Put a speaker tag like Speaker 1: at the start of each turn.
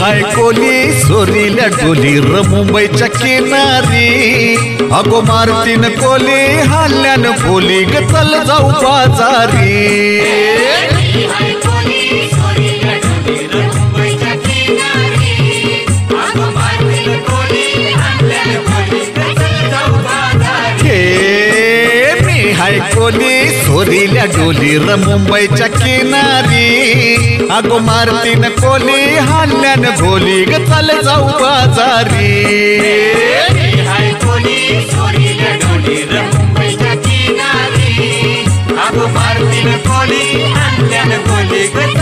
Speaker 1: हाय कोली सोरील्या डोली र मुंबईच्या किनारी अगो मारतीन कोली हल्ल्यान बोली ग चल जाऊ बाजारी हाय कोली सोरील्या डोली र मुंबईच्या किनारी अगो मारतीन कोली हल्ल्यान बोली ग चल जाऊ बाजारी
Speaker 2: हाय कोली सोरील्या डोली र मुंबईच्या किनारी अगो मारतीन कोली हल्ल्यान बोली ग